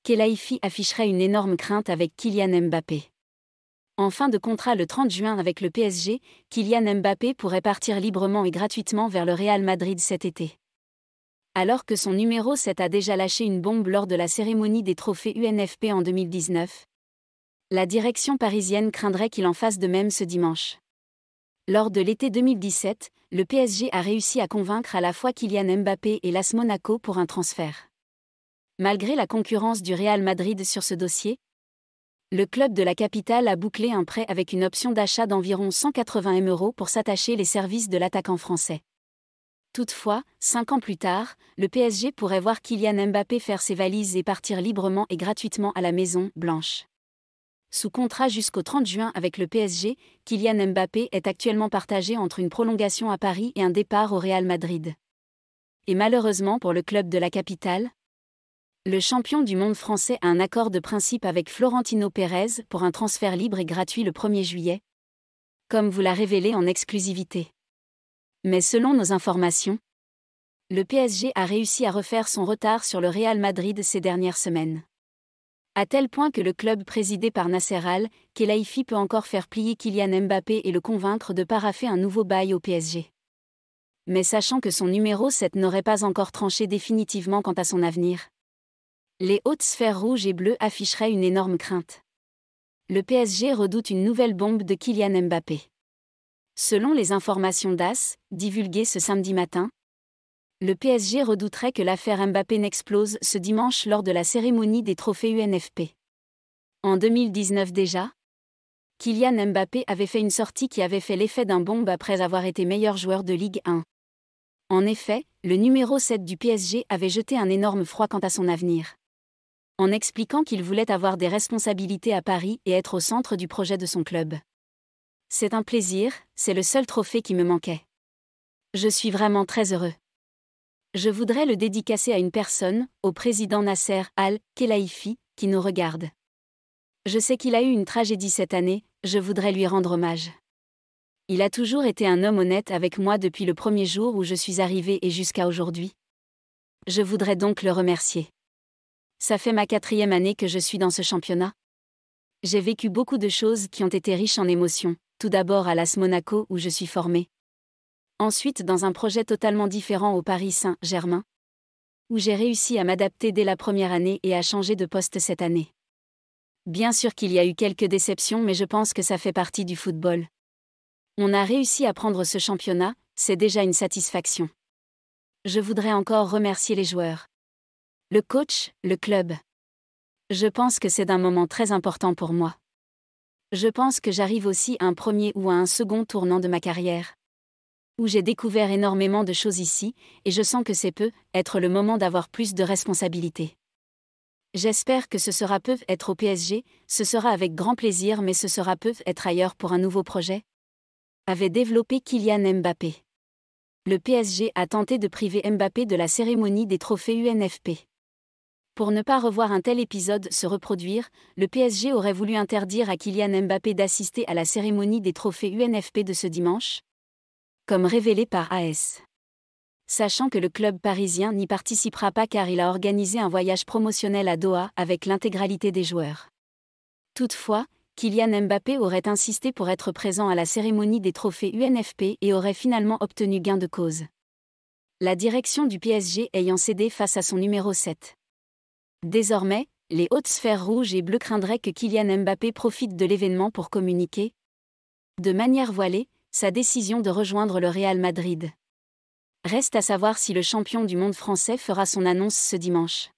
Khelaifi afficherait une énorme crainte avec Kylian Mbappé. En fin de contrat le 30 juin avec le PSG, Kylian Mbappé pourrait partir librement et gratuitement vers le Real Madrid cet été. Alors que son numéro 7 a déjà lâché une bombe lors de la cérémonie des trophées UNFP en 2019, la direction parisienne craindrait qu'il en fasse de même ce dimanche. Lors de l'été 2017, le PSG a réussi à convaincre à la fois Kylian Mbappé et l'AS Monaco pour un transfert. Malgré la concurrence du Real Madrid sur ce dossier, le club de la capitale a bouclé un prêt avec une option d'achat d'environ 180 000 € pour s'attacher les services de l'attaquant français. Toutefois, 5 ans plus tard, le PSG pourrait voir Kylian Mbappé faire ses valises et partir librement et gratuitement à la Maison Blanche. Sous contrat jusqu'au 30 juin avec le PSG, Kylian Mbappé est actuellement partagé entre une prolongation à Paris et un départ au Real Madrid. Et malheureusement pour le club de la capitale, le champion du monde français a un accord de principe avec Florentino Pérez pour un transfert libre et gratuit le 1er juillet, comme vous l'a révélé en exclusivité. Mais selon nos informations, le PSG a réussi à refaire son retard sur le Real Madrid ces dernières semaines. À tel point que le club présidé par Nasser Al-Khelaifi peut encore faire plier Kylian Mbappé et le convaincre de paraffer un nouveau bail au PSG. Mais sachant que son numéro 7 n'aurait pas encore tranché définitivement quant à son avenir, les hautes sphères rouges et bleues afficheraient une énorme crainte. Le PSG redoute une nouvelle bombe de Kylian Mbappé. Selon les informations d'AS, divulguées ce samedi matin, le PSG redouterait que l'affaire Mbappé n'explose ce dimanche lors de la cérémonie des trophées UNFP. En 2019 déjà, Kylian Mbappé avait fait une sortie qui avait fait l'effet d'un bombe après avoir été meilleur joueur de Ligue 1. En effet, le numéro 7 du PSG avait jeté un énorme froid quant à son avenir, en expliquant qu'il voulait avoir des responsabilités à Paris et être au centre du projet de son club. C'est un plaisir, c'est le seul trophée qui me manquait. Je suis vraiment très heureux. Je voudrais le dédicacer à une personne, au président Nasser Al-Khelaifi, qui nous regarde. Je sais qu'il a eu une tragédie cette année, je voudrais lui rendre hommage. Il a toujours été un homme honnête avec moi depuis le premier jour où je suis arrivé et jusqu'à aujourd'hui. Je voudrais donc le remercier. Ça fait ma 4e année que je suis dans ce championnat. J'ai vécu beaucoup de choses qui ont été riches en émotions, tout d'abord à l'AS Monaco où je suis formé. Ensuite dans un projet totalement différent au Paris Saint-Germain, où j'ai réussi à m'adapter dès la première année et à changer de poste cette année. Bien sûr qu'il y a eu quelques déceptions mais je pense que ça fait partie du football. On a réussi à prendre ce championnat, c'est déjà une satisfaction. Je voudrais encore remercier les joueurs, le coach, le club. Je pense que c'est d'un moment très important pour moi. Je pense que j'arrive aussi à un premier ou à un second tournant de ma carrière, où j'ai découvert énormément de choses ici, et je sens que c'est peut-être le moment d'avoir plus de responsabilités. J'espère que ce sera peut-être au PSG, ce sera avec grand plaisir mais ce sera peut-être ailleurs pour un nouveau projet, avait développé Kylian Mbappé. Le PSG a tenté de priver Mbappé de la cérémonie des trophées UNFP. Pour ne pas revoir un tel épisode se reproduire, le PSG aurait voulu interdire à Kylian Mbappé d'assister à la cérémonie des trophées UNFP de ce dimanche, comme révélé par AS. Sachant que le club parisien n'y participera pas car il a organisé un voyage promotionnel à Doha avec l'intégralité des joueurs. Toutefois, Kylian Mbappé aurait insisté pour être présent à la cérémonie des trophées UNFP et aurait finalement obtenu gain de cause, la direction du PSG ayant cédé face à son numéro 7. Désormais, les hautes sphères rouges et bleues craindraient que Kylian Mbappé profite de l'événement pour communiquer, de manière voilée, sa décision de rejoindre le Real Madrid. Reste à savoir si le champion du monde français fera son annonce ce dimanche.